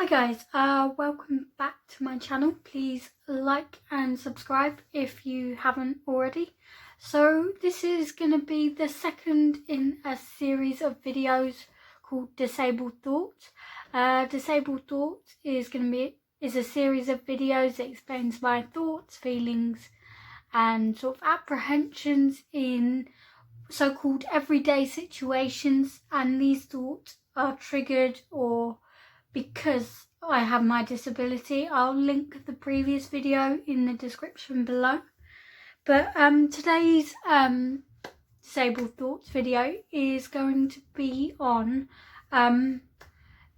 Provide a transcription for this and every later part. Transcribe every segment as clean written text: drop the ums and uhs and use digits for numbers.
guys, welcome back to my channel. Please like and subscribe if you haven't already. So this is going to be the second in a series of videos called Disabled Thoughts. Disabled Thoughts is a series of videos that explains my thoughts, feelings and sort of apprehensions in so-called everyday situations, and these thoughts are triggered or because I have my disability. I'll link the previous video in the description below. But today's Disabled Thoughts video is going to be on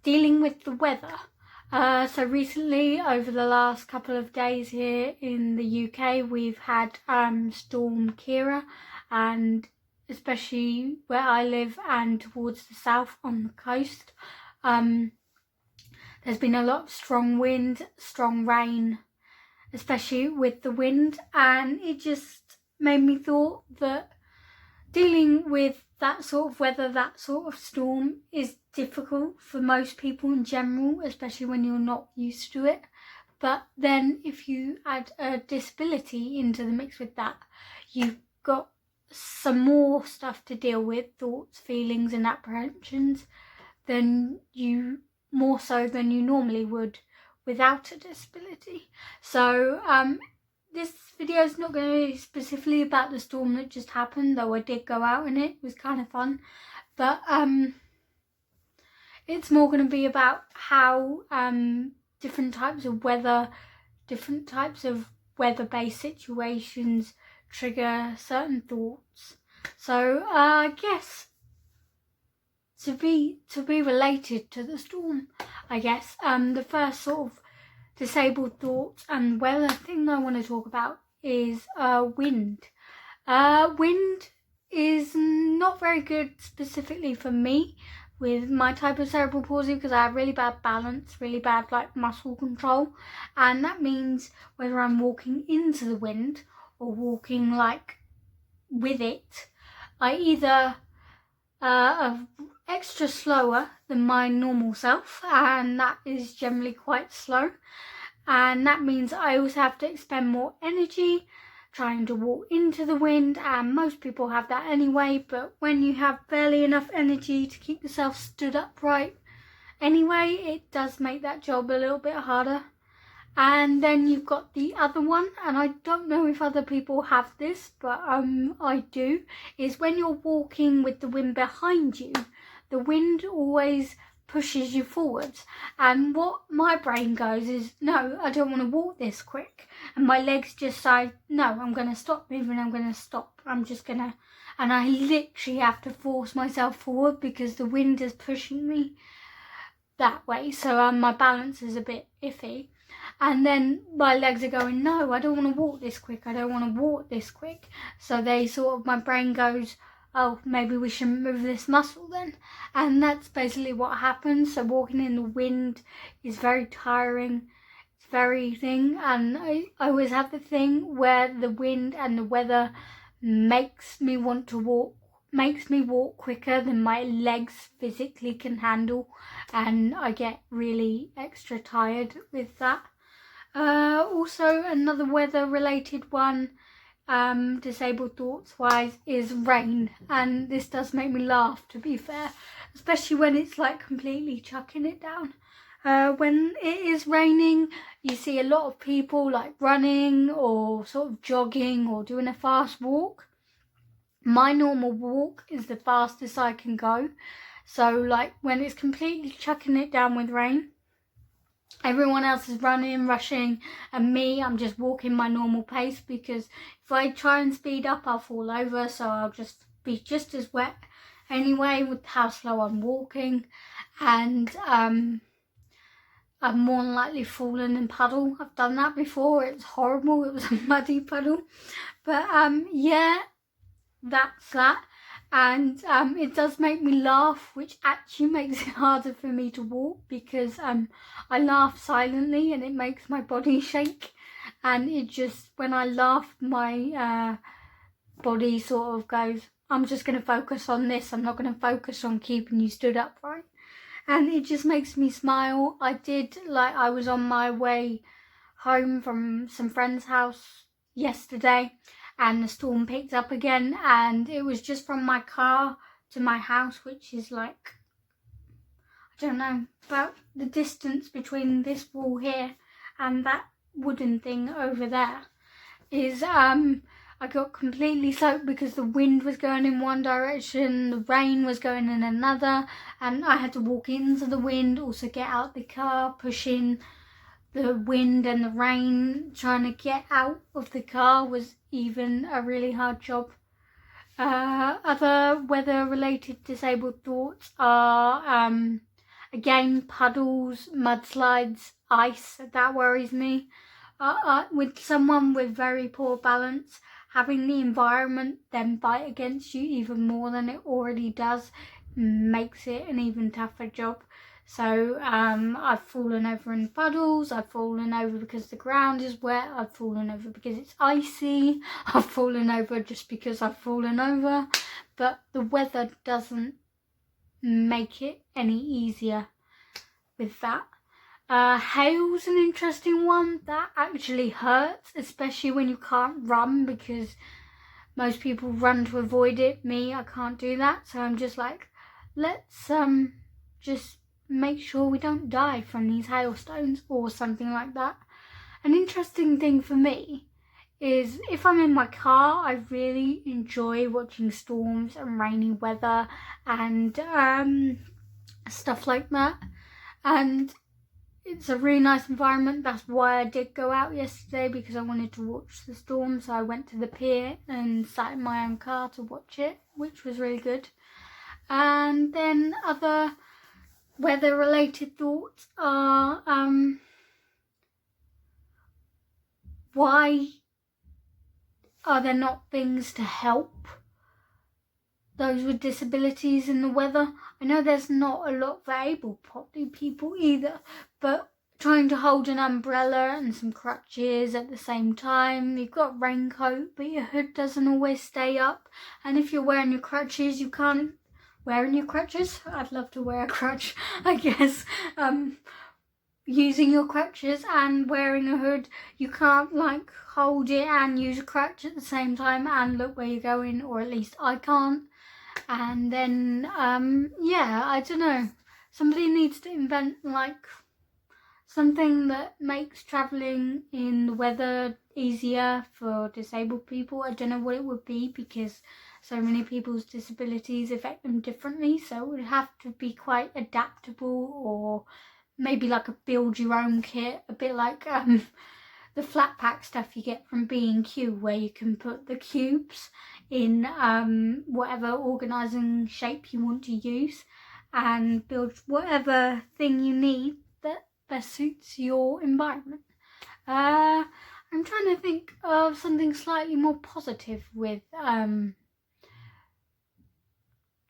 dealing with the weather. So recently, over the last couple of days here in the UK, we've had Storm Keira, and especially where I live and towards the south on the coast, there's been a lot of strong wind, strong rain, especially with the wind, and it just made me thought that dealing with that sort of weather, that sort of storm, is difficult for most people in general, especially when you're not used to it. But then if you add a disability into the mix with that, you've got some more stuff to deal with, thoughts, feelings and apprehensions, more so than you normally would without a disability. So this video is not going to be specifically about the storm that just happened, though I did go out in it. It was kind of fun. But it's more going to be about how different types of weather-based situations trigger certain thoughts. So I guess to be related to the storm, I guess the first sort of disabled thoughts and weather thing I want to talk about is wind. Wind is not very good specifically for me with my type of cerebral palsy, because I have really bad balance, really bad muscle control, and that means whether I'm walking into the wind or walking with it, I either extra slower than my normal self, and that is generally quite slow, and that means I also have to expend more energy trying to walk into the wind, and most people have that anyway, but when you have barely enough energy to keep yourself stood upright anyway, it does make that job a little bit harder. And then you've got the other one, and I don't know if other people have this, but I do, is when you're walking with the wind behind you, the wind always pushes you forwards, and what my brain goes is, no, I don't want to walk this quick, and my legs just say, no, I'm going to stop moving, I'm going to stop, and I literally have to force myself forward because the wind is pushing me that way, so my balance is a bit iffy. And then my legs are going, no, I don't want to walk this quick, I don't want to walk this quick. So my brain goes, oh, maybe we shouldn't move this muscle then. And that's basically what happens. So walking in the wind is very tiring. It's very thing. And I always have the thing where the wind and the weather makes me want to walk, makes me walk quicker than my legs physically can handle, and I get really extra tired with that. Also another weather related one, disabled thoughts wise, is rain, and this does make me laugh, to be fair, especially when it's completely chucking it down. When it is raining, you see a lot of people running or sort of jogging or doing a fast walk. My normal walk is the fastest I can go. So when it's completely chucking it down with rain, everyone else is running, rushing, and me, I'm just walking my normal pace, because if I try and speed up, I'll fall over, so I'll just be just as wet anyway with how slow I'm walking, and I'm more than likely falling and puddle. I've done that before, it's horrible, it was a muddy puddle, but yeah, that's that. And it does make me laugh, which actually makes it harder for me to walk, because I laugh silently and it makes my body shake, and it just, when I laugh, my body sort of goes, I'm just going to focus on this, I'm not going to focus on keeping you stood upright. and it just makes me smile. I was on my way home from some friend's house yesterday, and the storm picked up again, and it was just from my car to my house, which is like, I don't know, about the distance between this wall here and that wooden thing over there is I got completely soaked because the wind was going in one direction, the rain was going in another, and I had to walk into the wind, also get out the car, pushing the wind and the rain. Trying to get out of the car was even a really hard job. Other weather-related disabled thoughts are, again, puddles, mudslides, ice. That worries me. With someone with very poor balance, having the environment then fight against you even more than it already does makes it an even tougher job. So I've fallen over in puddles, I've fallen over because the ground is wet, I've fallen over because it's icy, I've fallen over just because I've fallen over, but the weather doesn't make it any easier with that. Hail's an interesting one. That actually hurts, especially when you can't run, because most people run to avoid it. Me, I can't do that, so I'm just like, let's just make sure we don't die from these hailstones or something like that. An interesting thing for me is if I'm in my car, I really enjoy watching storms and rainy weather and stuff like that, and it's a really nice environment. That's why I did go out yesterday, because I wanted to watch the storm. So I went to the pier and sat in my own car to watch it, which was really good. And then other weather related thoughts are, why are there not things to help those with disabilities in the weather? I know there's not a lot for able-bodied people either, but trying to hold an umbrella and some crutches at the same time. You've got a raincoat, but your hood doesn't always stay up. And if you're wearing your crutches, you can't wearing your crutches. I'd love to wear a crutch, I guess. Using your crutches and wearing a hood, you can't like hold it and use a crutch at the same time and look where you're going, or at least I can't. And then yeah, I don't know, somebody needs to invent like something that makes travelling in the weather easier for disabled people. I don't know what it would be, because so many people's disabilities affect them differently, so it would have to be quite adaptable, or maybe like a build your own kit, a bit like the flat pack stuff you get from B&Q, where you can put the cubes in whatever organising shape you want to use and build whatever thing you need that best suits your environment. I'm trying to think of something slightly more positive with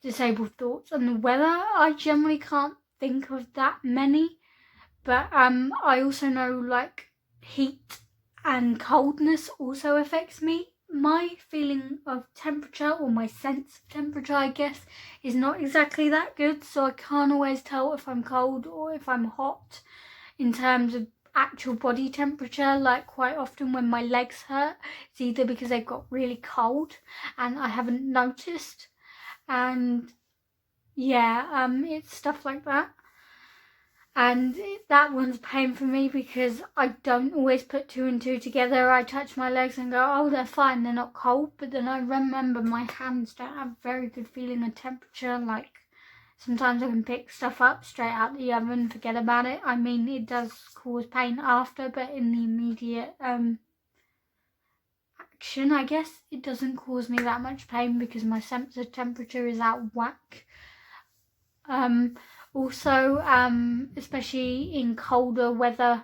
disabled thoughts and the weather. I generally can't think of that many, but I also know like heat and coldness also affects me. My feeling of temperature, or my sense of temperature, I guess, is not exactly that good, so I can't always tell if I'm cold or if I'm hot in terms of actual body temperature. Like quite often when my legs hurt, it's either because they've got really cold and I haven't noticed, and yeah, it's stuff like that. And that one's a pain for me because I don't always put two and two together. I touch my legs and go, oh, they're fine, they're not cold. But then I remember my hands don't have very good feeling of temperature. Like sometimes I can pick stuff up straight out the oven, forget about it. I mean, it does cause pain after, but in the immediate action, I guess, it doesn't cause me that much pain because my sense of temperature is out of whack. Also, especially in colder weather,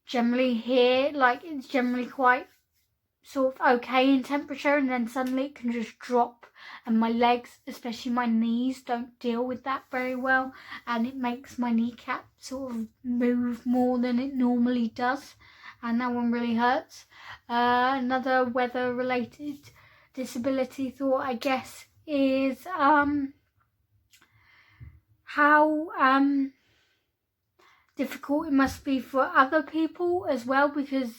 generally here, like it's generally quite sort of okay in temperature, and then suddenly it can just drop, and my legs, especially my knees, don't deal with that very well, and it makes my kneecap sort of move more than it normally does, and that one really hurts. Another weather related disability thought, I guess, is how difficult it must be for other people as well, because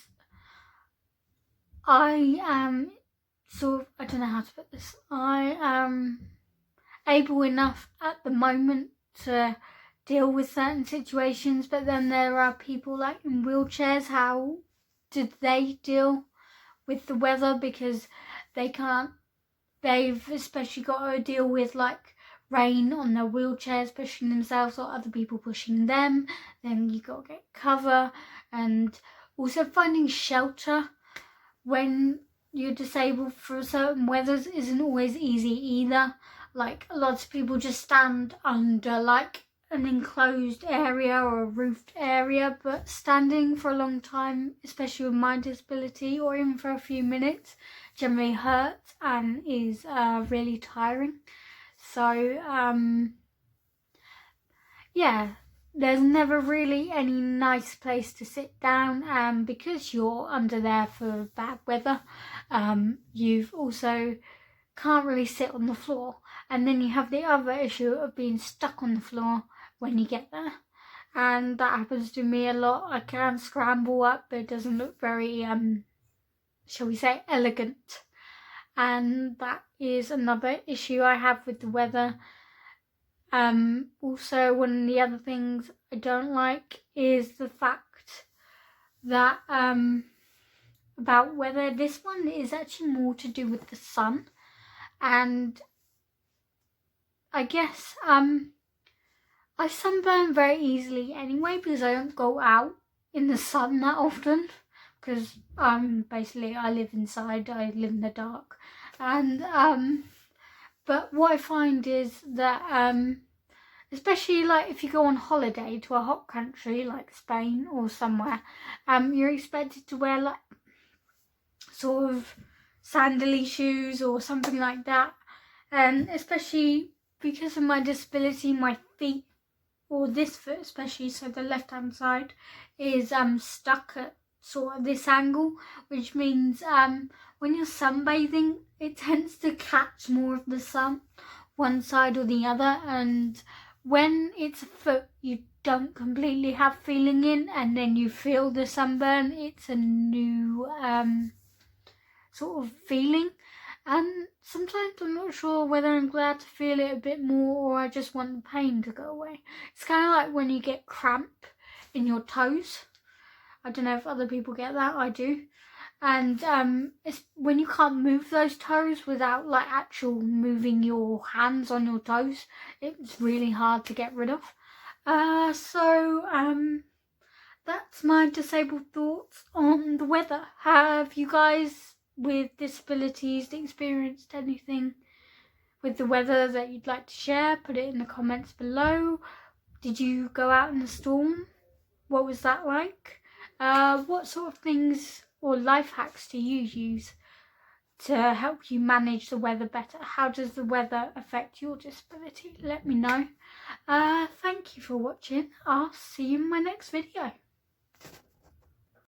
I am I don't know how to put this, I am able enough at the moment to deal with certain situations, but then there are people like in wheelchairs. How did they deal with the weather? Because they've especially got to deal with like rain on their wheelchairs pushing themselves or other people pushing them. Then you got to get cover, and also finding shelter when you're disabled for certain weathers isn't always easy either. Like, a lot of people just stand under like an enclosed area or a roofed area, but standing for a long time, especially with my disability, or even for a few minutes, generally hurts and is really tiring. So yeah, there's never really any nice place to sit down, and because you're under there for bad weather, you've also can't really sit on the floor, and then you have the other issue of being stuck on the floor when you get there, and that happens to me a lot. I can scramble up, but it doesn't look very shall we say elegant, and that is another issue I have with the weather. Also, one of the other things I don't like is the fact that about weather, this one is actually more to do with the sun. And I guess I sunburn very easily anyway, because I don't go out in the sun that often, because basically I live inside, I live in the dark. And but what I find is that especially like if you go on holiday to a hot country like Spain or somewhere, you're expected to wear like sort of sandally shoes or something like that. And especially because of my disability, my feet, or this foot especially, so the left hand side, is stuck at sort of this angle, which means when you're sunbathing, it tends to catch more of the sun, one side or the other, and when it's a foot, you don't completely have feeling in, and then you feel the sunburn. It's a new sort of feeling, and sometimes I'm not sure whether I'm glad to feel it a bit more or I just want the pain to go away. It's kind of like when you get cramp in your toes. I don't know if other people get that, I do. And it's when you can't move those toes without like actual moving your hands on your toes, it's really hard to get rid of. So that's my disabled thoughts on the weather. Have you guys with disabilities experienced anything with the weather that you'd like to share? Put it in the comments below. Did you go out in the storm? What was that like? What sort of things or life hacks do you use to help you manage the weather better? How does the weather affect your disability? Let me know. Thank you for watching. I'll see you in my next video.